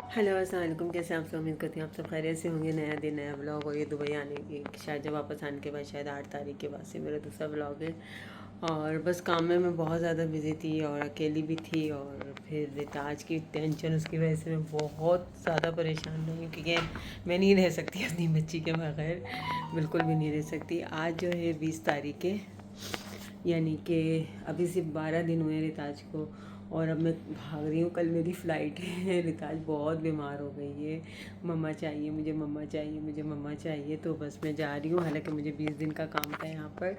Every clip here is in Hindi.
हेलो अस्सलाम वालेकुम। कैसे आप सब? उम्मीद करती हूँ आप सब खैरियत से होंगे। नया दिन नया ब्लॉग और ये दुबई आने की शायद जब वापस आने के बाद शायद 8 तारीख के बाद से मेरा दूसरा ब्लॉग है। और बस काम में मैं बहुत ज़्यादा बिज़ी थी और अकेली भी थी, और फिर रिताज की टेंशन, उसकी वजह से मैं बहुत ज़्यादा परेशान रही क्योंकि मैं नहीं रह सकती अपनी बच्ची के बगैर, बिल्कुल भी नहीं रह सकती। आज जो है 20 तारीख है, यानी कि अभी सिर्फ 12 दिन हुए रिताज को, और अब मैं भाग रही हूँ। कल मेरी फ़्लाइट है। रिताज बहुत बीमार हो गई है, मम्मा चाहिए मुझे, मम्मा चाहिए मुझे, मम्मा चाहिए। तो बस मैं जा रही हूँ। हालांकि मुझे 20 दिन का काम था यहाँ पर।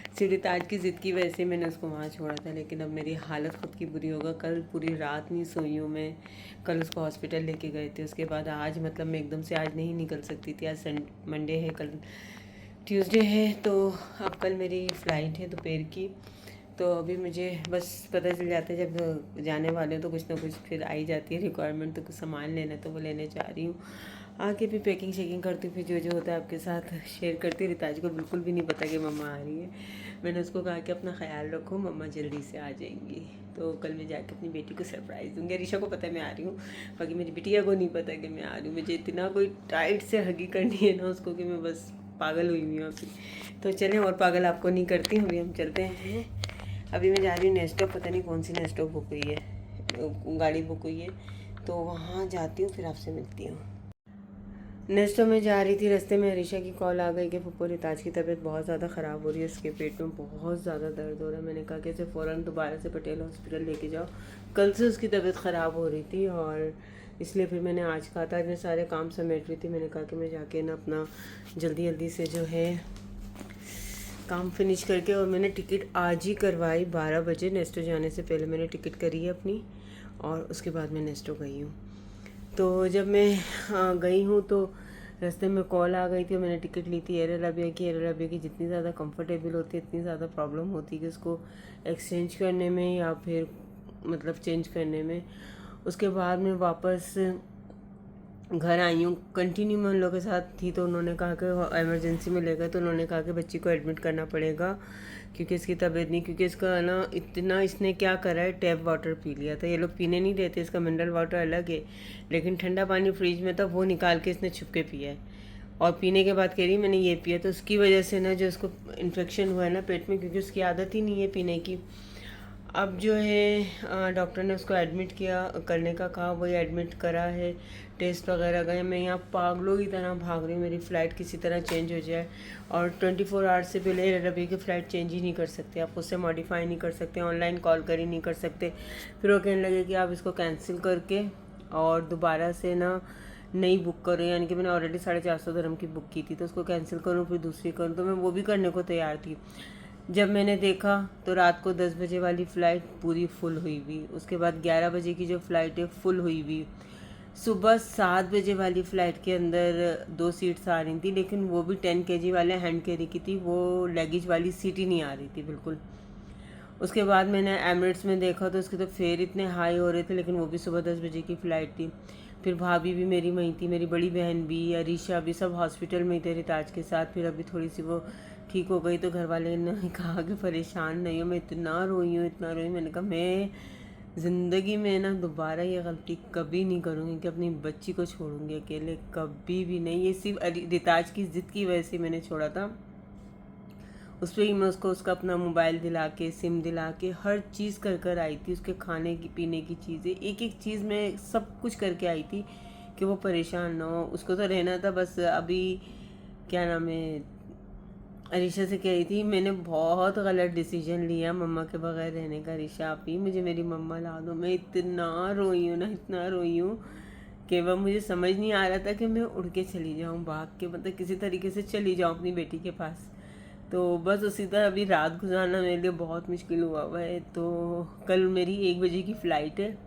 सिर्फ रिताज की ज़िद की वजह से मैंने उसको वहाँ छोड़ा था, लेकिन अब मेरी हालत ख़ुद की बुरी होगा। कल पूरी रात नहीं सोई हूँ मैं। कल उसको हॉस्पिटल लेके गए थे, उसके बाद आज मतलब मैं एकदम से आज नहीं निकल सकती थी। आज मंडे है, कल ट्यूसडे है, तो अब कल मेरी फ़्लाइट है दोपहर की। तो अभी मुझे बस पता चल जाता है जब जाने वाले हो तो कुछ ना कुछ फिर आई जाती है रिक्वायरमेंट, तो कुछ सामान लेना तो वो लेने जा रही हूँ। आके फिर पैकिंग शेकिंग करती हूँ, फिर जो जो होता है आपके साथ शेयर करती हूँ। रिताज को बिल्कुल भी नहीं पता कि मम्मा आ रही है। मैंने उसको कहा कि अपना ख्याल रखो, मम्मा जल्दी से आ जाएंगी। तो कल मैं जाके अपनी बेटी को सरप्राइज़ दूँगी। ऋषा को पता है मैं आ रही हूँ, बाकी मेरी बिटिया को नहीं पता कि मैं आ रही हूँ। मुझे इतना कोई टाइट से हगी करनी है ना उसको कि मैं बस पागल हुई हुई हूँ अभी। तो चलें, और पागल आपको नहीं करती हूँ। अभी हम चलते हैं। अभी मैं जा रही हूँ नेस्टो, पता नहीं कौन सी नेस्टो बुक हुई है, गाड़ी बुक हुई है, तो वहाँ जाती हूँ, फिर आपसे मिलती हूँ। नेक्स्ट में जा रही थी, रास्ते में ऋषा की कॉल आ गई कि पप्पू रिताज की तबीयत बहुत ज़्यादा ख़राब हो रही है, उसके पेट में बहुत ज़्यादा दर्द हो रहा है। मैंने कहा कि इसे फ़ौरन दोबारा से पटेल हॉस्पिटल लेके जाओ। कल से उसकी तबीयत ख़राब हो रही थी और इसलिए फिर मैंने आज कहा था। आज मैं सारे काम समेट रही थी, मैंने कहा कि मैं जाके ना अपना जल्दी जल्दी से जो है काम फिनिश करके, और मैंने टिकट आज ही करवाई 12 बजे। नेस्टो जाने से पहले मैंने टिकट करी है अपनी, और उसके बाद मैं नेस्टो गई हूँ। तो जब मैं गई हूँ तो रास्ते में कॉल आ गई थी और मैंने टिकट ली थी एयर अरेबिया की। एयर अरेबिया की जितनी ज़्यादा कंफर्टेबल होती है इतनी ज़्यादा प्रॉब्लम होती है कि उसको एक्सचेंज करने में या फिर मतलब चेंज करने में। उसके बाद मैं वापस घर आई हूँ। कंटिन्यू मैं उन लोगों के साथ थी, तो उन्होंने कहा कि इमरजेंसी में ले गए, तो उन्होंने कहा कि बच्ची को एडमिट करना पड़ेगा क्योंकि इसकी तबीयत नहीं, क्योंकि इसका ना इतना इसने क्या करा है, टैप वाटर पी लिया था। ये लोग पीने नहीं देते, इसका मिनरल वाटर अलग है, लेकिन ठंडा पानी फ्रिज में था वो निकाल के इसने छुप के पिया है। और पीने के बाद कह रही मैंने ये पिया, तो उसकी वजह से ना जो इसको इन्फेक्शन हुआ है ना पेट में, क्योंकि उसकी आदत ही नहीं है पीने की। अब जो है डॉक्टर ने उसको एडमिट किया, करने का कहा, वही एडमिट करा है, टेस्ट वगैरह गए। मैं यहाँ पागलों की तरह भाग रही हूँ, मेरी फ़्लाइट किसी तरह चेंज हो जाए। और 24 आवर्स से पहले एयर अरबिया की फ़्लाइट चेंज ही नहीं कर सकते, आप उससे मॉडिफाई नहीं कर सकते, ऑनलाइन कॉल कर ही नहीं कर सकते। फिर वो कहने लगे कि आप इसको कैंसिल करके और दोबारा से ना नई बुक करो, यानी कि मैंने ऑलरेडी 450 dirham की बुक की थी, तो उसको कैंसिल करूँ फिर दूसरी करूँ, तो मैं वो भी करने को तैयार थी। जब मैंने देखा तो रात को 10 बजे वाली फ़्लाइट पूरी फुल हुई हुई, उसके बाद 11 बजे की जो फ़्लाइट है फुल हुई हुई, सुबह 7 बजे वाली फ़्लाइट के अंदर 2 सीट्स आ रही थी, लेकिन वो भी 10 kg वाले हैंड कैरी की थी, वो लगेज वाली सीट ही नहीं आ रही थी बिल्कुल। उसके बाद मैंने एमिरेट्स में देखा तो उसके तो फेयर इतने हाई हो रहे थे, लेकिन वो भी सुबह 10 बजे की फ़्लाइट थी। फिर भाभी भी मेरी वहीं थी, मेरी बड़ी बहन भी, अरीशा भी, सब हॉस्पिटल में ही थे रिताज के साथ। फिर अभी थोड़ी सी वो ठीक हो गई, तो घर वाले ने कहा कि परेशान नहीं हो। मैं इतना रोई हूँ, इतना रोई। मैंने कहा मैं ज़िंदगी में ना दोबारा ये गलती कभी नहीं करूँगी कि अपनी बच्ची को छोड़ूंगी अकेले, कभी भी नहीं। ये सिर्फ रिताज की ज़िद की वजह से मैंने छोड़ा था। उस पर ही मैं उसको उसका अपना मोबाइल दिला के, सिम दिला के, हर चीज़ कर कर आई थी। उसके खाने की पीने की चीज़ें, एक एक चीज़ में सब कुछ करके आई थी कि वो परेशान ना हो। उसको तो रहना था बस। अभी क्या नाम है, अरीशा से कह रही थी मैंने बहुत गलत डिसीजन लिया मम्मा के बगैर रहने का। अरीशा आप ही मुझे मेरी मम्मा ला दो। मैं इतना रोई हूँ ना, इतना रोई हूँ कि वह मुझे समझ नहीं आ रहा था कि मैं उड़ के चली जाऊँ, भाग के, मतलब किसी तरीके से चली जाऊँ अपनी बेटी के पास। तो बस उसी तरह अभी रात गुजारना मेरे लिए बहुत मुश्किल हुआ है। तो कल मेरी 1 बजे की फ़्लाइट है,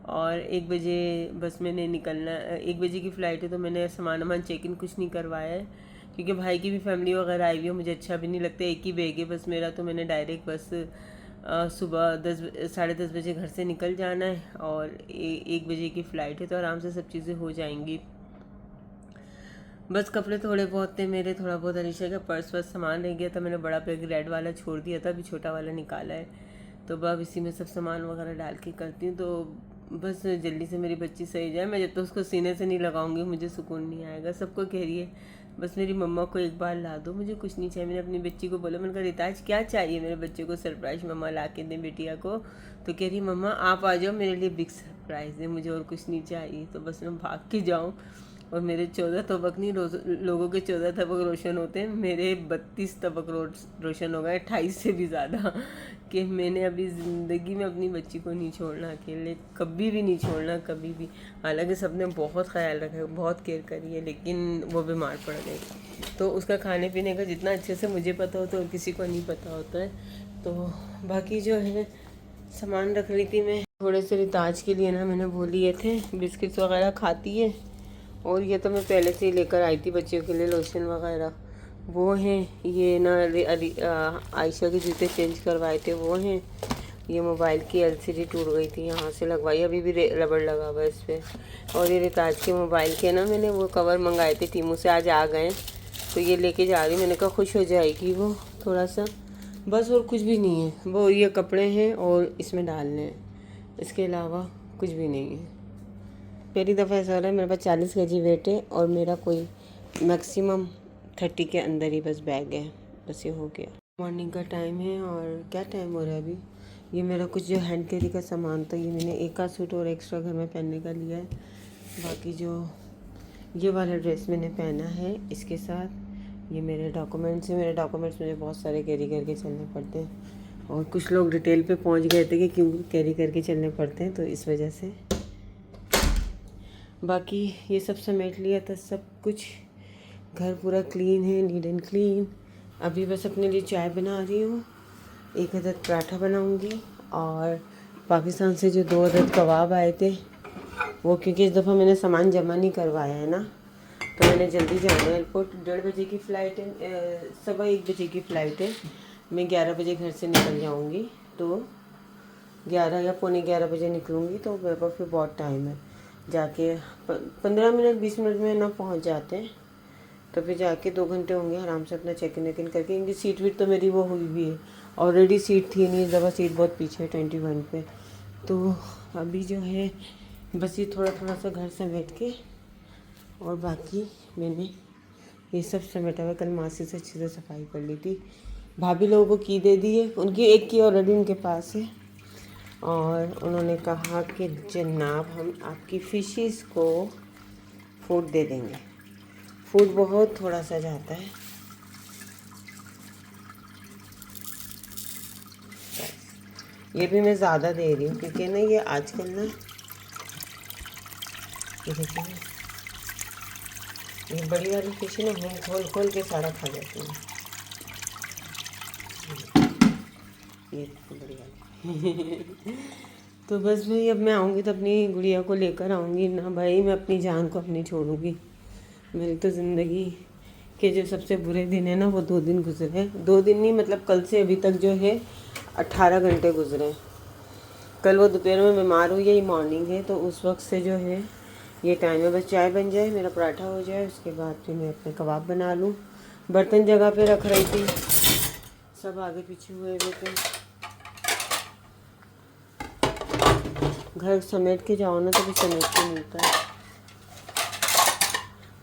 और 1 बजे बस मैंने निकलना। 1 बजे की फ़्लाइट है, तो मैंने सामान वामान चेक इन कुछ नहीं करवाया है, क्योंकि भाई की भी फैमिली वगैरह आई हुई है, मुझे अच्छा भी नहीं लगता। एक ही बैग है बस मेरा, तो मैंने डायरेक्ट बस सुबह 10 साढ़े 10 बजे घर से निकल जाना है, और 1 बजे की फ़्लाइट है, तो आराम से सब चीज़ें हो जाएंगी। बस कपड़े थोड़े बहुत थे मेरे, थोड़ा बहुत अलीशा का पर्स वर्स सामान रह गया था। मैंने बड़ा बैग रेड वाला छोड़ दिया था, अभी छोटा वाला निकाला है, तो अब इसी में सब सामान वगैरह डाल के करती हूँ। तो बस जल्दी से मेरी बच्ची सही जाए। मैं जब तक उसको सीने से नहीं लगाऊंगी मुझे सुकून नहीं आएगा। सबको कह रही है बस मेरी मम्मा को एक बार ला दो, मुझे कुछ नहीं चाहिए। मैंने अपनी बच्ची को बोला, मैंने कहा रिताज क्या चाहिए मेरे बच्चे को सरप्राइज मम्मा ला के दें बिटिया को। तो कह रही मम्मा आप आ जाओ मेरे लिए बिग सरप्राइज़ है, मुझे और कुछ नहीं चाहिए। तो बस मैं भाग के जाऊँ और मेरे 14 तबक नहीं लोगों के 14 तबक रोशन होते हैं, मेरे 32 तबक रोशन हो गए, 28 से भी ज़्यादा। कि मैंने अभी ज़िंदगी में अपनी बच्ची को नहीं छोड़ना अकेले, कभी भी नहीं छोड़ना, कभी भी। हालांकि सबने बहुत ख्याल रखा, बहुत केयर करी है, लेकिन वो बीमार पड़ गई। तो उसका खाने पीने का जितना अच्छे से मुझे पता होता है और किसी को नहीं पता होता है। तो बाकी जो है सामान रख रही थी मैं थोड़े से रिताज के लिए ना, मैंने वो लिए थे बिस्किट्स वगैरह खाती है। और ये तो मैं पहले से ही लेकर आई थी बच्चियों के लिए लोशन वगैरह, वो हैं। ये ना आयशा के जूते चेंज करवाए थे वो हैं। ये मोबाइल की एलसीडी टूट गई थी, यहाँ से लगवाई, अभी भी रबड़ लगा हुआ है इस पर। और ये रिताज के मोबाइल के ना मैंने वो कवर मंगाए थे टीमू से, आज आ गए, तो ये लेके जा रही। मैंने कहा खुश हो जाएगी वो थोड़ा सा, बस और कुछ भी नहीं है। वो ये कपड़े हैं और इसमें डालने हैं, इसके अलावा कुछ भी नहीं है। पहली दफ़ा ऐसा हो रहा है मेरे पास 40 kg वेट है और मेरा कोई मैक्सिमम 30 के अंदर ही बस बैग है, बस ये हो गया। मॉर्निंग का टाइम है और क्या टाइम हो रहा है अभी। ये मेरा कुछ जो हैंड कैरी का सामान था, ये मैंने एक आध सूट और एक्स्ट्रा घर में पहनने का लिया है। बाकी जो ये वाला ड्रेस मैंने पहना है इसके साथ, ये मेरे डॉक्यूमेंट्स हैं। मेरे डॉक्यूमेंट्स मुझे बहुत सारे कैरी करके चलने पड़ते हैं और कुछ लोग डिटेल पे पहुंच गए थे कि क्यों कैरी करके चलने पड़ते हैं, तो इस वजह से। बाकी ये सब समेट लिया था सब कुछ, घर पूरा क्लीन है, नीट एंड क्लीन। अभी बस अपने लिए चाय बना रही हूँ, एक अदद पराठा बनाऊँगी और पाकिस्तान से जो 2 अदद कबाब आए थे वो, क्योंकि इस दफ़ा मैंने सामान जमा नहीं करवाया है ना, तो मैंने जल्दी जाना है एयरपोर्ट। 1:30 बजे की फ़्लाइट है, 1:15 बजे की फ़्लाइट है। मैं 11 बजे घर से निकल जाऊँगी, तो 11 या पौने 11 बजे निकलूँगी, तो मेरे पास फिर बहुत टाइम है। जाके 15 मिनट 20 मिनट में ना पहुँच जाते हैं, तो फिर जाके 2 घंटे होंगे आराम से अपना चेक इन करके। इनकी सीट वीट तो मेरी वो हुई भी है, ऑलरेडी सीट थी नहीं, इस दफ़ा सीट बहुत पीछे है 21 पे। तो अभी जो है बस ये थोड़ा थोड़ा सा घर समेट के, और बाकी मैंने ये सब समेटा हुआ। कल मासी से अच्छे से सफाई कर ली थी, भाभी लोगों को की दे दी है, उनकी एक की ऑलरेडी उनके पास है। और उन्होंने कहा कि जनाब हम आपकी फ़िशेस को फूड दे देंगे। फूड बहुत थोड़ा सा जाता है, ये भी मैं ज़्यादा दे रही हूँ क्योंकि ना ये आजकल ना, ये देखिए ना, ये बड़ी वाली फिश ना हम खोल खोल के सारा खा जाती हैं। ये बड़ी वाली तो बस भाई अब मैं आऊँगी तो अपनी गुड़िया को लेकर आऊँगी ना भाई, मैं अपनी जान को अपनी छोड़ूंगी। मेरी तो ज़िंदगी के जो सबसे बुरे दिन है ना वो 2 दिन गुजरे, 2 दिन नहीं मतलब कल से अभी तक जो है 18 घंटे गुजरे। कल वो दोपहर में बीमार हुई, यही मॉर्निंग है, तो उस वक्त से जो है ये टाइम है। बस चाय बन जाए, मेरा पराठा हो जाए, उसके बाद फिर मैं अपने कबाब बना लूँ। बर्तन जगह पे रख रही थी, सब आगे पीछे हुए हुए थे। घर समेट के जाओ ना तो भी समेट के मिलता है।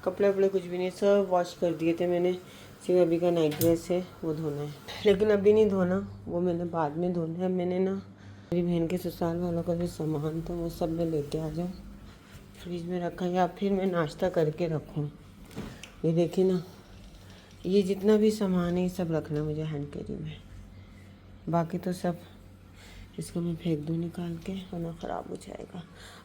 कपड़े वपड़े कुछ भी नहीं, सब वॉश कर दिए थे मैंने, सिर्फ अभी का नाइट ड्रेस है वो धोना है, लेकिन अभी नहीं धोना, वो मैंने बाद में धोना है। मैंने ना मेरी बहन के ससुराल वालों का जो सामान था वो सब मैं लेके आ जाऊँ, फ्रिज में रखा, या फिर मैं नाश्ता करके रखूँ। ये देखिए ना, ये जितना भी सामान है ये सब रखना मुझे हैंड कैरी में, बाकी तो सब इसको मैं फेंक दूँ निकाल के, वरना ख़राब हो जाएगा।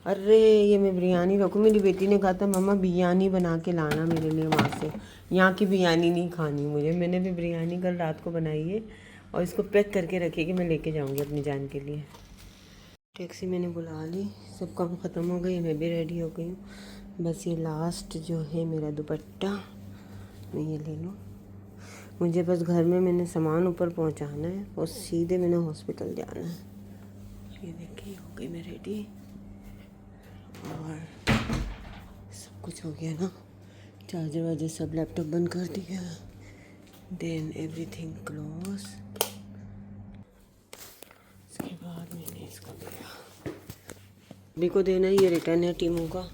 अरे ये मैं बिरयानी रखूँ, मेरी बेटी ने कहा था मम्मा बिरयानी बना के लाना मेरे लिए वहाँ से, यहाँ की बिरयानी नहीं खानी मुझे। मैंने भी बिरयानी कल रात को बनाई है और इसको पैक करके रखिए कि मैं लेके जाऊँगी अपनी जान के लिए। टैक्सी मैंने बुला ली, सब काम ख़त्म हो गई, मैं भी रेडी हो गई हूँ। बस ये लास्ट जो है मेरा दुपट्टा, मैं ये ले लूँ। मुझे बस घर में मैंने सामान ऊपर पहुँचाना है और सीधे मैंने हॉस्पिटल जाना है। ये देखिए हो गई मैं रेडी और सब कुछ हो गया ना, चार्जर वार्जर सब लैपटॉप बंद कर दिया, देन एवरीथिंग क्लोज। उसके बाद मैंने इसको लिया, अभी को देना, ये रिटर्न है टीमों का,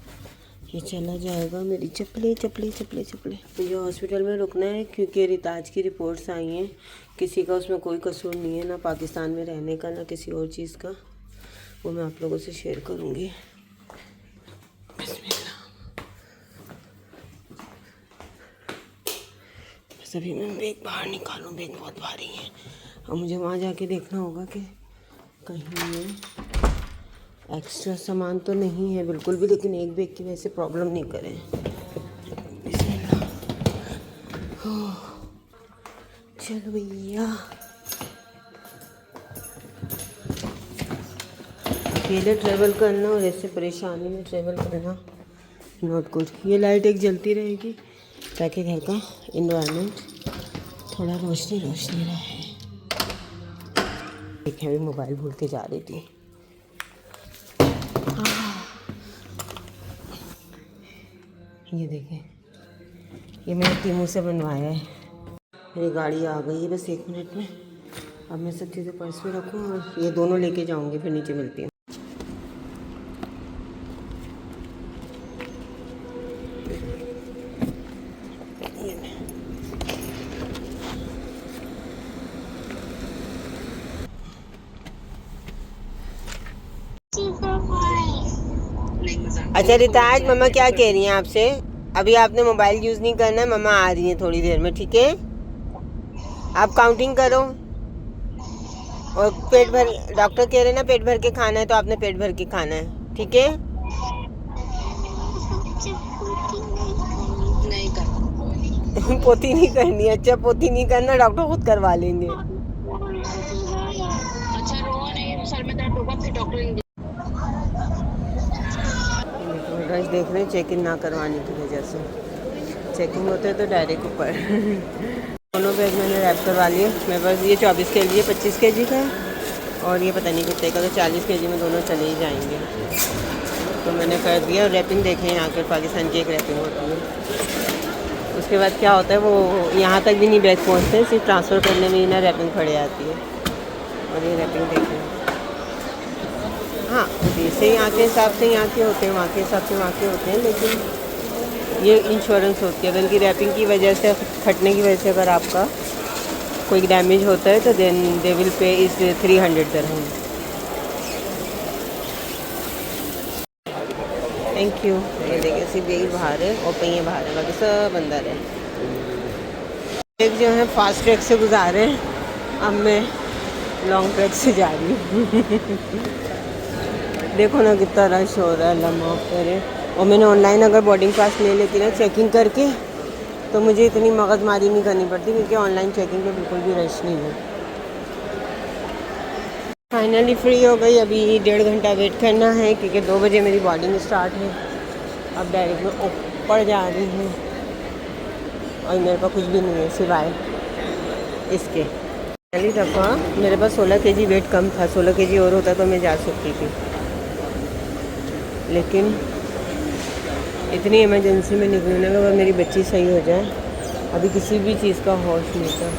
ये चला जाएगा। मेरी चप्पलें चप्पलें चप्पलें चप्पलें। मुझे हॉस्पिटल में रुकना है क्योंकि रिताज की रिपोर्ट्स आई हैं, किसी का उसमें कोई कसूर नहीं है, ना पाकिस्तान में रहने का ना किसी और चीज़ का। वो मैं आप लोगों से शेयर करूँगी। बस अभी मैं बैग बाहर निकालूँ, बैग बहुत भारी है और मुझे वहाँ जाके देखना होगा कि कहीं ये एक्स्ट्रा सामान तो नहीं है बिल्कुल भी, लेकिन एक बैग की वजह से प्रॉब्लम नहीं करें। चलो भैया, अकेले ट्रैवल करना और ऐसे परेशानी में ट्रैवल करना नॉट गुड। ये लाइट एक जलती रहेगी ताकि घर का इन्वायरमेंट थोड़ा रोशनी रोशनी रहे। एक है, मोबाइल भूल के जा रही थी। ये देखें, ये मैंने टीमों से बनवाया है। मेरी गाड़ी आ गई है बस 1 मिनट में। अब मैं सब चीज़ें पर्स में रखूँ और ये दोनों लेके जाऊँगी, फिर नीचे मिलती हूँ। अच्छा रिताज, मम्मा क्या कह रही हैं आपसे? अभी आपने मोबाइल यूज़ नहीं करना है, मम्मा आ रही हैं थोड़ी देर में, ठीक है? आप काउंटिंग करो और पेट भर, डॉक्टर कह रहे हैं ना पेट भर के खाना है, तो आपने पेट भर के खाना है, ठीक है? नहीं करना पोती नहीं करनी। अच्छा, पोती नहीं करना, डॉक्टर खुद करवा लेंगे। अच्छा, रो नहीं, सर में दर्द होगा फिर डॉक्टर रश देख रहे हैं, चेक इन ना करवाने की वजह से। चेकिंग होता है तो डायरेक्ट ऊपर। दोनों बैग मैंने रैप करवा लिए। मेरे पास ये 24 के जी, 25 के जी का है और ये पता नहीं कितने का, तो 40 के जी में दोनों चले ही जाएंगे। तो मैंने कर दिया। रैपिंग देखें, यहाँ पर पाकिस्तान की एक रैपिंग होती है। उसके बाद क्या होता है, वो यहाँ तक भी नहीं बैग पहुँचते, सिर्फ ट्रांसफ़र करने में ही ना रैपिंग खड़े आती है। और ये रैपिंग देखें, हाँ जैसे यहाँ के हिसाब से यहाँ के होते हैं, वहाँ के हिसाब से वहाँ के होते हैं, लेकिन ये इंश्योरेंस होती है। अगर इनकी रैपिंग की वजह से, फटने की वजह से अगर आपका कोई डैमेज होता है तो देन दे विल पे इस 300 दिरहम। Thank you. ये देखिए, सिर्फ यही बाहर है और पहिए बाहर है, बाकी सब अंदर है। एक जो है फास्ट ट्रैक से गुजारे, अब मैं लॉन्ग ट्रैक से जा रही हूँ। देखो ना कितना रश हो रहा है, अल्लाह माफ़ करे। और मैंने ऑनलाइन अगर बोर्डिंग पास ले लेती ना चेकिंग करके, तो मुझे इतनी मगजमारी नहीं करनी पड़ती, क्योंकि ऑनलाइन चेकिंग पे बिल्कुल भी रश नहीं है। फाइनली फ्री हो गई। अभी 1.5 घंटा वेट करना है क्योंकि 2 बजे मेरी बोर्डिंग स्टार्ट है। अब डायरेक्ट मैं ऊपर जा रही हूँ और मेरे पास कुछ भी नहीं है सिवाय इसके। पहली दफ़ा मेरे पास 16 kg वेट कम था। 16 kg और होता तो मैं जा सकती थी, लेकिन इतनी इमरजेंसी में निकलने का, मेरी बच्ची सही हो जाए। अभी किसी भी चीज़ का होश नहीं था।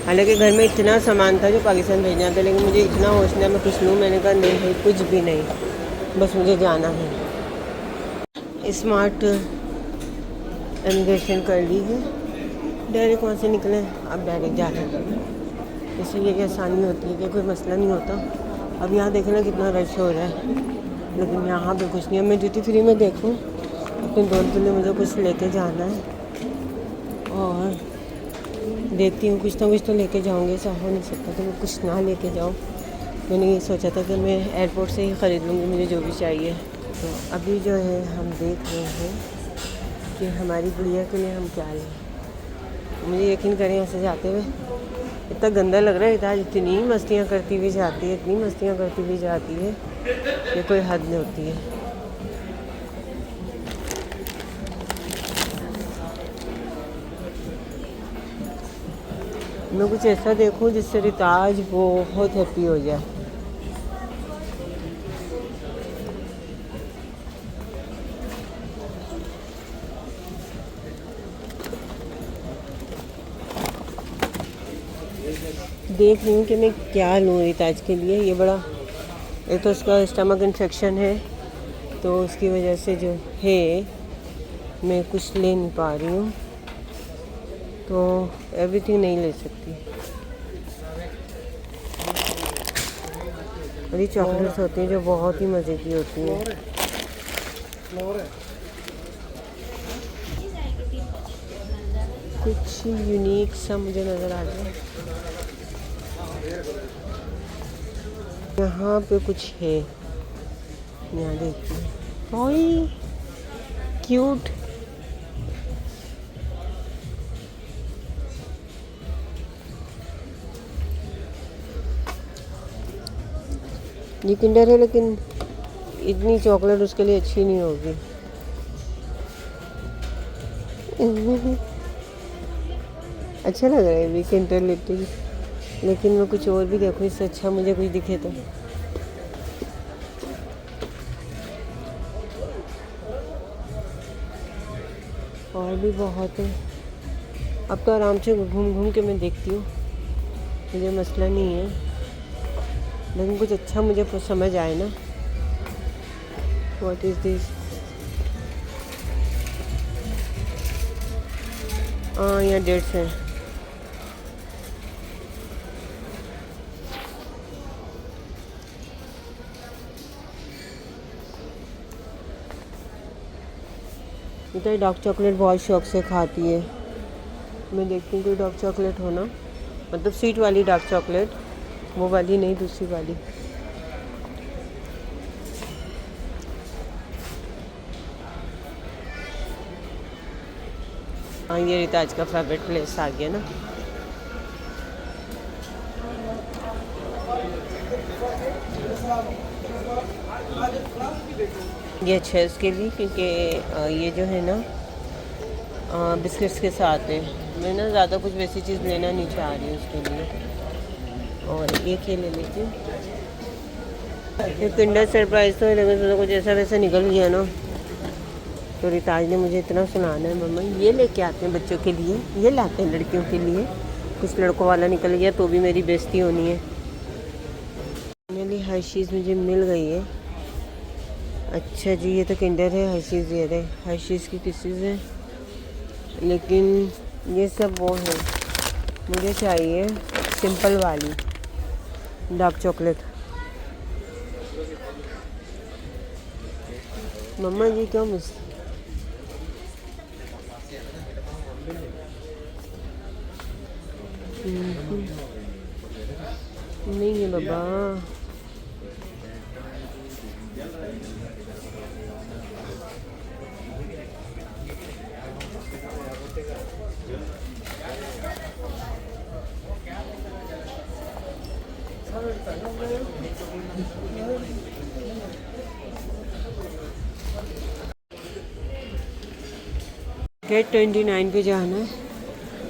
हालांकि घर में इतना सामान था जो पाकिस्तान भेजना था, लेकिन मुझे इतना होश नहीं, मैं कुछ लूँ, मैंने कहा नहीं भाई कुछ भी नहीं, बस मुझे जाना है। स्मार्ट इमिग्रेशन कर ली है, डायरेक्ट वहाँ से निकले, अब डायरेक्ट जा रहे हैं। इसलिए ये आसानी होती है कि कोई मसला नहीं होता। अब यहाँ देखना कितना रश हो रहा है, लेकिन यहाँ पे कुछ नहीं है। मैं ड्यूटी फ्री में देखूँ, अपने दोस्त के लिए मुझे कुछ लेके जाना है और देखती हूँ, कुछ ना कुछ तो लेके जाऊँगी। ऐसा हो नहीं सकता कि मैं कुछ ना लेके जाऊँ। मैंने ये सोचा था कि मैं एयरपोर्ट से ही ख़रीद लूँगी मुझे जो भी चाहिए। तो अभी जो है हम देख रहे हैं कि हमारी गुड़िया के लिए हम क्या लें। मुझे यकीन करें, ऐसे जाते हुए इतना गंदा लग रहा है। इतना इतनी मस्तियाँ करती हुई जाती है, इतनी मस्तियाँ करती हुई जाती है कि कोई हद नहीं होती है। मैं कुछ ऐसा देखूं जिससे रिताज बहुत हैप्पी हो जाए। देख रही हूँ कि मैं क्या लूँ रिताज के लिए। ये बड़ा, एक तो उसका स्टमक इन्फेक्शन है तो उसकी वजह से जो है मैं कुछ ले नहीं पा रही हूँ, तो एवरीथिंग नहीं ले सकती। और ये चॉकलेट्स होती हैं जो बहुत ही मज़े की होती हैं। कुछ यूनिक सा मुझे नज़र आ गया। यहाँ पे कुछ है, यहाँ देखिए। ओए क्यूट। ये किंडर है, लेकिन इतनी चॉकलेट उसके लिए अच्छी नहीं होगी। अच्छा लग रहा है भी किंडर लिटिल, लेकिन मैं कुछ और भी देखूँ इससे अच्छा मुझे कुछ दिखे तो। और भी बहुत है। अब तो आराम से घूम घूम के मैं देखती हूँ, मुझे मसला नहीं है, लेकिन कुछ अच्छा मुझे समझ आए ना। What is this? हाँ, यहाँ डेट्स हैं। तो डार्क चॉकलेट बहुत शौक से खाती है। मैं देखती हूँ कोई डार्क चॉकलेट हो ना, मतलब स्वीट वाली डार्क चॉकलेट, वो वाली नहीं, दूसरी वाली। हाँ, ये रिताज का फेवरेट प्लेस आ गया ना। ये अच्छा है उसके लिए, क्योंकि ये जो है ना बिस्किट्स के साथ है। मैं ना ज़्यादा कुछ वैसी चीज़ लेना नहीं चाह रही हूँ उसके लिए। और एक ही ले लेती हूँ। ये किंडर सरप्राइज़ तो है, लेकिन तो कुछ ऐसा वैसा निकल गया ना। तो रिताज ने मुझे इतना सुनाना है, मम्मा ये लेके आते हैं बच्चों के लिए, ये लाते हैं लड़कियों के लिए। कुछ लड़कों वाला निकल गया तो भी मेरी बेइज्जती होनी है। फाइनली हर चीज़ मुझे मिल गई है। अच्छा जी, ये तो किंडर है, हर चीज़ ये है, हर चीज़ की किसीज़ है, लेकिन ये सब वो है। मुझे चाहिए सिंपल वाली डार्क चॉकलेट। मम्मा ये क्या मिस? नहीं है बाबा। गेट 29 पे जाना है।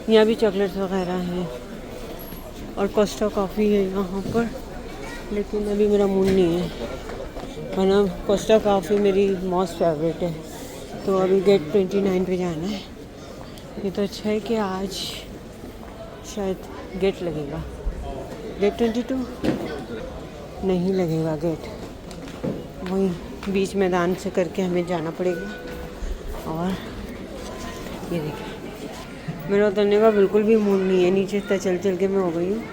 यहाँ भी चॉकलेट्स वगैरह हैं और कोस्टा कॉफ़ी है यहाँ पर, लेकिन अभी मेरा मूड नहीं है, वरना कोस्टा कॉफ़ी मेरी मोस्ट फेवरेट है। तो अभी गेट 29 पे जाना है। ये तो अच्छा है कि आज शायद गेट लगेगा। गेट 22 नहीं लगेगा गेट, वही बीच मैदान से करके हमें जाना पड़ेगा। और ये देखिए, मेरा उतरने का बिल्कुल भी मूड नहीं है, नीचे इतना चल चल के मैं हो गई हूँ,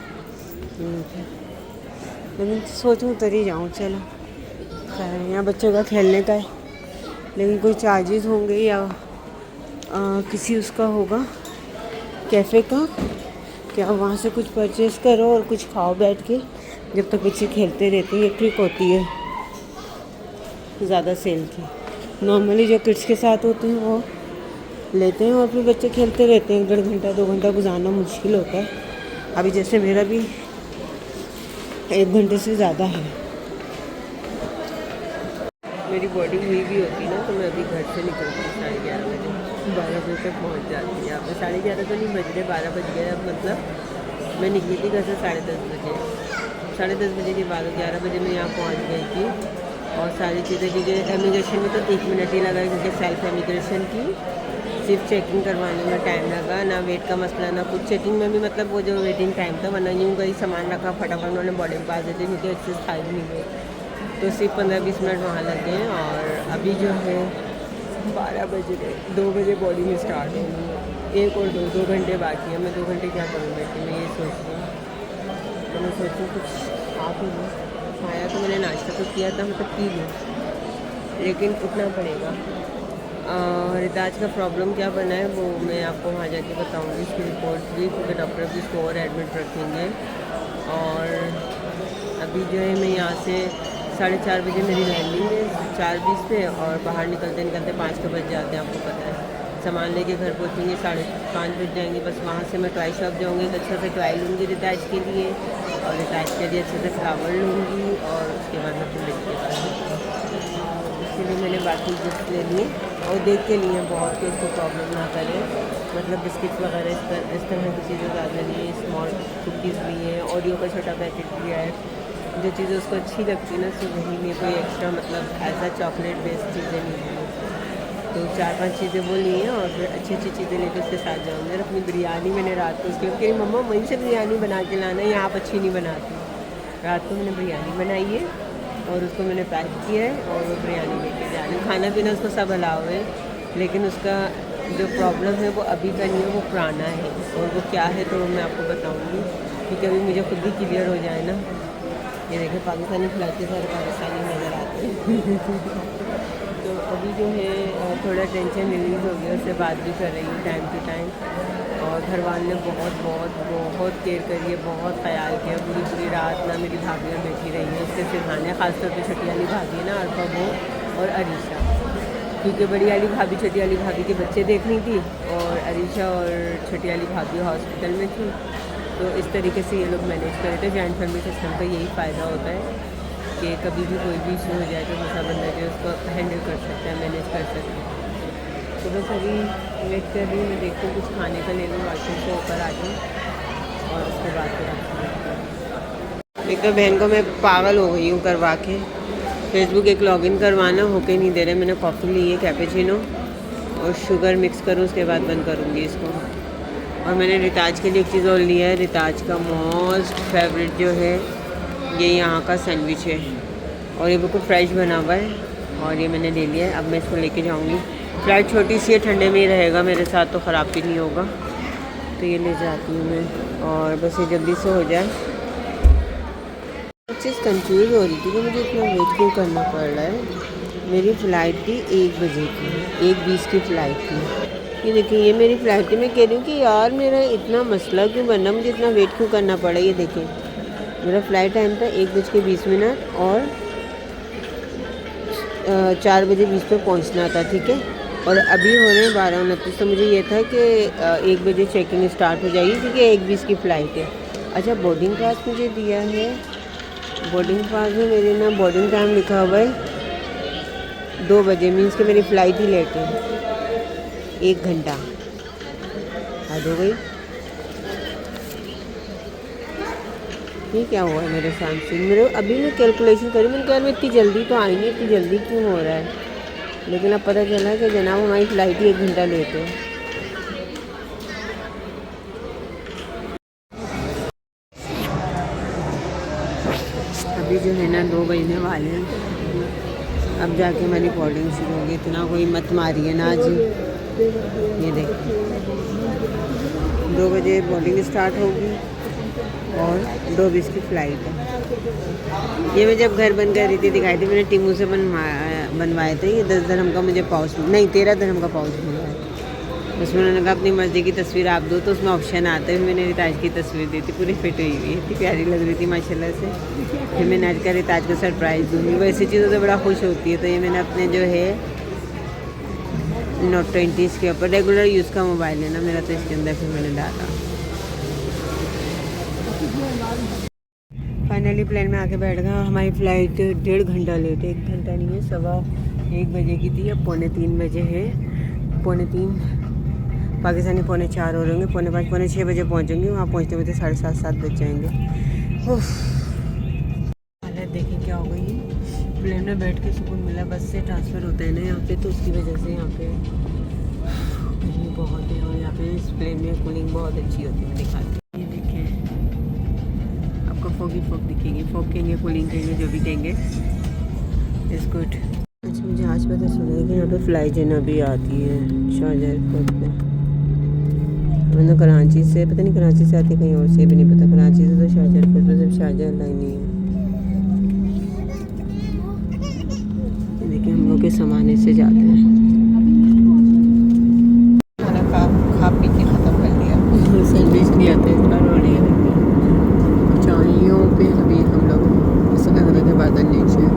लेकिन सोचूं उतर ही जाऊँ। चलो खैर, यहाँ बच्चों का खेलने का है, लेकिन कोई चार्जेस होंगे या किसी उसका होगा कैफ़े का, क्या वहाँ से कुछ परचेज़ करो और कुछ खाओ बैठ के, जब तक बच्चे खेलते रहते हैं। ये ट्रिक होती है ज़्यादा सेल की। नॉर्मली जो किड्स के साथ होते हैं वो लेते हैं और फिर बच्चे खेलते रहते हैं। 1.5 घंटा 2 घंटा गुजारना मुश्किल होता है। अभी जैसे मेरा भी 1 घंटे से ज़्यादा है। मेरी बॉडी हुई भी होती ना, तो मैं अभी घर से निकलती 11:30 बजे, 12 बजे तक पहुँच जाती है। यहाँ पे 11:30 तो नहीं बज रहे, 12 बज गए। अब मतलब मैं निकली थी घर से 10:30 बजे, 10:30 बजे के बाद 11 बजे मैं यहाँ पहुँच गई थी। और सारी चीज़ें, क्योंकि इमिग्रेशन में तो 1 मिनट ही लगा, क्योंकि सेल्फ इमिग्रेशन की सिर्फ चेकिंग करवाने में टाइम लगा, ना वेट का मसला ना कुछ। चेकिंग में भी मतलब वो जो वेटिंग टाइम था, वरना यूँ गई सामान रखा फटाफट उन्होंने बॉर्डिंग पास दे दी, क्योंकि एक्सेस था ही नहीं गई। तो सिर्फ 15-20 मिनट वहाँ लग गए और अभी जो है 12 बज गए, 2 बजे बॉडी स्टार्ट होगी। 1 और 2 घंटे बाकी है। मैं 2 घंटे क्या करूँ बैठी, मैं ये सोच रही हूँ। तो मैं सोचूँ कुछ खा पी लूँ। खाया तो मैंने नाश्ता तो किया था, मतलब पी लूँ, लेकिन उठना पड़ेगा। रिताज का प्रॉब्लम क्या बना है वो मैं आपको वहाँ जाके बताऊँगी, इसकी रिपोर्ट भी, क्योंकि डॉक्टर भी इसको और एडमिट रखेंगे। और अभी जो है मैं यहाँ से 4:30 बजे मेरी लैंडिंग है 4:20 पे, और बाहर निकलते निकलते 5 बज जाते हैं, आपको पता है। सामान लेके घर पहुँचेंगे 5:30 बज जाएंगे। बस वहाँ से मैं टॉय शॉप जाऊँगी, एक अच्छा सा टॉय लूँगी रिताज के लिए, और रिताज के लिए अच्छे से फ्लावर लूँगी, और उसके बाद मैं फिर लेके उसके लिए मैंने बाकी गिफ्ट ले लिए और देख के लिए बहुत कि उसको प्रॉब्लम ना करे। मतलब बिस्किट्स वगैरह इस तरह की चीज़ें ज़्यादा नहीं है। स्मॉल कुकीज़ भी हैं, ऑडियो का छोटा पैकेट भी है। जो चीज़ें उसको अच्छी लगती है ना, सो वही नहीं, कोई एक्स्ट्रा मतलब ऐसा चॉकलेट बेस्ड चीज़ें नहीं है। तो 4-5 चीज़ें वो ली हैं और फिर अच्छी अच्छी चीज़ें लेकर उसके साथ जाऊँगी। और अपनी बिरयानी मैंने रात को उसके कही मम्मा वहीं से बिरयानी बना के लाना, यहाँ आप अच्छी नहीं बनाती। रात को मैंने बिरयानी बनाई है और उसको मैंने पैक किया है और वो बिरयानी लेके जा रही हूँ। खाना पीना उसको सब अलाव है, लेकिन उसका जो प्रॉब्लम है वो अभी का नहीं है, वो पुराना है। और वो क्या है तो वो मैं आपको बताऊँगी, क्योंकि अभी मुझे खुद भी क्लियर हो जाए ना। ये देखिए पाकिस्तानी खिलाते सारे पाकिस्तानी नज़र आते हैं। तो अभी जो है थोड़ा टेंशन रिलीज़ हो गया, उससे बात भी कर रही हूँ टाइम टू टाइम। और घर वाले ने बहुत बहुत बहुत केयर करी है, बहुत ख्याल किया। पूरी पूरी रात ना मेरी भाभियाँ बैठी रही हैं उसके सिरहाने, ख़ासतौर पे छोटी वाली भाभी है ना अरफा वो और अरीशा, क्योंकि बड़ी वाली भाभी छोटी वाली भाभी के बच्चे देखनी थी, और अरीशा और छोटी वाली भाभी हॉस्पिटल में थी। तो इस तरीके से ये लोग मैनेज कर रहे थे। जॉइंट फैमिली सिस्टम का यही फ़ायदा होता है कि कभी भी कोई भी इशू हो जाए तो दूसरा बंदा जो उसको हैंडल कर सकता है, मैनेज कर सकता है। तो बस अभी वेट कर रही हूँ, मैं देखती हूँ कुछ खाने का ले लूँ, वाशरूम से ऊपर आ जाऊँ और उसके बाद फिर रखूँ। एक तो बहन को मैं पागल हो गई हूँ करवा के, फेसबुक एक लॉगिन करवाना होके नहीं दे रहे। मैंने कॉफ़ी ली है कैपेचिनो और शुगर मिक्स करूँ, उसके बाद बंद करूँगी इसको। और मैंने रिताज के लिए एक चीज़ और लिया है, रिताज का मोस्ट फेवरेट जो है ये यहाँ का सैंडविच है, और ये बिल्कुल फ्रेश बना हुआ है, और ये मैंने ले लिया है। अब मैं इसको लेके जाऊँगी। फ्लाइट छोटी सी है, ठंडे में ही रहेगा मेरे साथ, तो ख़राब भी नहीं होगा। तो ये ले जाती हूँ मैं, और बस ये जल्दी से हो जाए। एक चीज़ कंफ्यूज हो रही थी कि मुझे इतना वेट क्यों करना पड़ रहा है। मेरी फ़्लाइट थी 1 बजे की, 1:20 की फ़्लाइट थी। ये देखिए ये मेरी फ़्लाइट थी। मैं कह रही हूँ कि यार मेरा इतना मसला क्यों बनना, मुझे इतना वेट क्यों करना पड़ा। ये देखिए मेरा फ़्लाइट टाइम था 1:20 और 4:20 पे पहुंचना था, ठीक है। और अभी हो रहे हैं 12:29। तो मुझे ये था कि 1 बजे चेकिंग स्टार्ट हो जाएगी, क्योंकि 1:20 की फ़्लाइट है। अच्छा बोर्डिंग पास मुझे दिया है, बोर्डिंग पास में मेरे ना बोर्डिंग टाइम लिखा हुआ है 2 बजे, मीन्स कि मेरी फ़्लाइट ही लेट है 1 घंटा। हद हो गई। ये क्या हुआ है मेरे साथ से। मेरे अभी मैं कैलकुलेशन करी, मैंने कहा मैं इतनी जल्दी तो आई नहीं, इतनी जल्दी क्यों हो रहा है। लेकिन अब पता चला कि जनाब हमारी फ़्लाइट ही 1 घंटा लेट है। अभी जो है ना 2 बजने वाले हैं, अब जाके हमारी बोर्डिंग शुरू होगी। इतना कोई मत मारिए ना जी। ये देखिए 2 बजे बोर्डिंग स्टार्ट होगी और 2:20 की फ़्लाइट है। ये मैं जब घर बंद कर रही थी दिखाई थी, मैंने टीमू से बनवाए थे। ये 10 दिरहम का मुझे पाउच, नहीं 13 दिरहम का पाउच मिला है। उसमें उन्होंने कहा अपनी मर्ज़ी की तस्वीर आप दो, तो उसमें ऑप्शन आता है। मैंने रिताज की तस्वीर दी थी, पूरी फिट हुई हुई, इतनी प्यारी लग रही थी माशाल्लाह से। फिर मैंने आज का रिताज को सरप्राइज़ दूँगी, वो ऐसी चीज़ों से बड़ा खुश होती है। तो ये मैंने अपने जो है Note 20 इसके ऊपर रेगुलर यूज़ का मोबाइल है ना मेरा, तो इसके अंदर फिर मैंने डाला। फाइनली प्लेन में आके बैठ गया। हमारी फ़्लाइट 1.5 घंटा लेट है, 1 घंटा नहीं है, 1:15 बजे की थी, अब 3:45 बजे है। 3:45 पाकिस्तानी 4:45 हो रहे होंगे, 5:45 6 बजे पहुँचेंगे। वहाँ पहुँचते हुए 7:30 7 बज जाएंगे। हालत देखिए क्या हो गई है। प्लेन में बैठ के सुकून मिला, बस से ट्रांसफ़र होता है ना यहाँ पे, तो उसकी वजह से यहाँ पे गर्मी बहुत है। और यहाँ पे इस प्लेन में कूलिंग बहुत अच्छी होती है, मैं दिखाती हूँ। ये देखें आपको फॉग ही फॉग दिखेगी, फॉग कहेंगे, कूलिंग कहेंगे, जो भी कहेंगे। Is good. अच्छा मुझे आज पता चला है कि यहाँ पे फ्लाई जैना भी आती है शारजा एयरपोर्ट पे। मतलब कराची से पता नहीं, कराची से आती है कहीं और से भी नहीं पता। कराची से तो शारजा एयरपोर्ट पे सिर्फ शारजा एयरलाइन ही है। देखिए हम लोग के सामान से जाते हैं। खाना खा पी के ख़त्म कर लिया। सैंडविच लिया था इतना रोड़ी चाइयों पे अभी हम लोग सफ़र के बादल नीचे।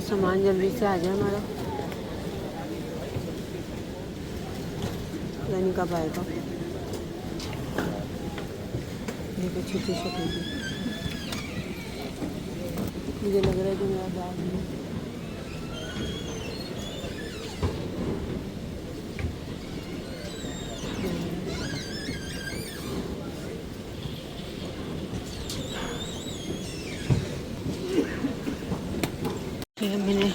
सामान जल्दी से आ जाए हमारा, पता नहीं कब आएगा। देखो छोटी छोटी मुझे लग रहा है कि मेरा बैग है। मैंने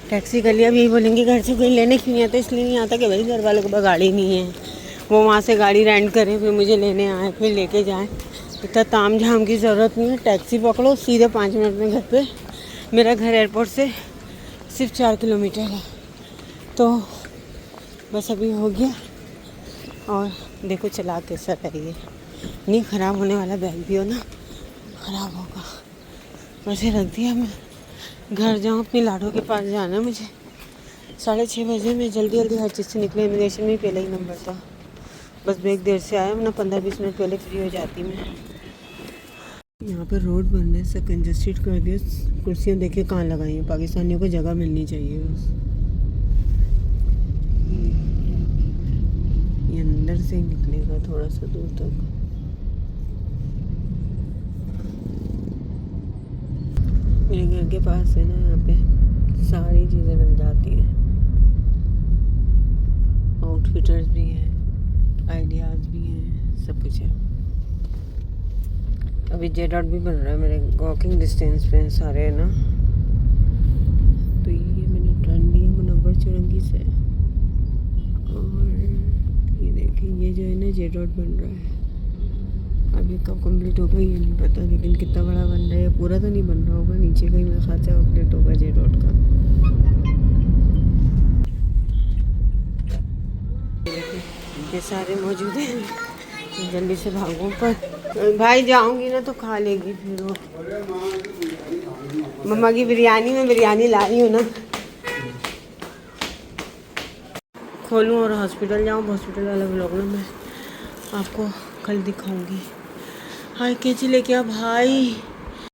टैक्सी कर लिया। अब यही बोलेंगे घर से कोई लेने क्यों नहीं आता, इसलिए नहीं आता कि भाई घर वालों के पास गाड़ी नहीं है, वो वहाँ से गाड़ी रेंट करें फिर मुझे लेने आए फिर लेके जाएं। इतना ताम झाम की ज़रूरत नहीं है। टैक्सी पकड़ो सीधे 5 मिनट में घर पे। मेरा घर एयरपोर्ट से सिर्फ 4 किलोमीटर है। तो बस अभी हो गया। और देखो चला कैसा है ये, नहीं ख़राब होने वाला बैग भी हो ना, ख़राब होगा। वैसे रख दिया। मैं घर जाऊँ, अपनी लाडो के पास जाना है मुझे। 6:30 बजे मैं जल्दी जल्दी हर चीज़ से निकले। इमिग्रेशन में पहले ही नंबर था, बस बैग देर से आया, वरना 15-20 मिनट पहले फ्री हो जाती मैं। यहाँ पर रोड बनने से कंजस्टेड कर दिया। कुर्सियाँ देखिए कहाँ लगाई हैं। पाकिस्तानियों को जगह मिलनी चाहिए बस। ये अंदर से ही निकलेगा थोड़ा सा दूर तक। मेरे घर के पास है ना, यहाँ पे सारी चीज़ें मिल जाती हैं। आउटफिटर्स भी हैं, आइडियाज़ भी हैं, सब कुछ है। अभी जेड.ऑट भी बन रहा है, मेरे वॉकिंग डिस्टेंस पे सारे है ना। तो ये मैंने टर्न लिया मुनव्वर चौरंगी से। और ये देखिए ये जो है ना जेड.ऑट बन रहा है। अभी कब कंप्लीट होगा ये नहीं पता, लेकिन कितना बड़ा बन रहा है। पूरा तो नहीं बन रहा होगा, नीचे का ही मेरा ख्याल से आउटलेट होगा जेड.ऑट का। ये सारे मौजूद हैं। जल्दी से भागो, पर भाई जाऊंगी ना तो खा लेगी फिर वो। मम्मा की बिरयानी में बिरयानी लाई हूँ ना। खोलूँ और हॉस्पिटल जाऊँ। हॉस्पिटल वाला व्लॉग ना मैं आपको कल दिखाऊंगी। हाय कैची लेके आ भाई।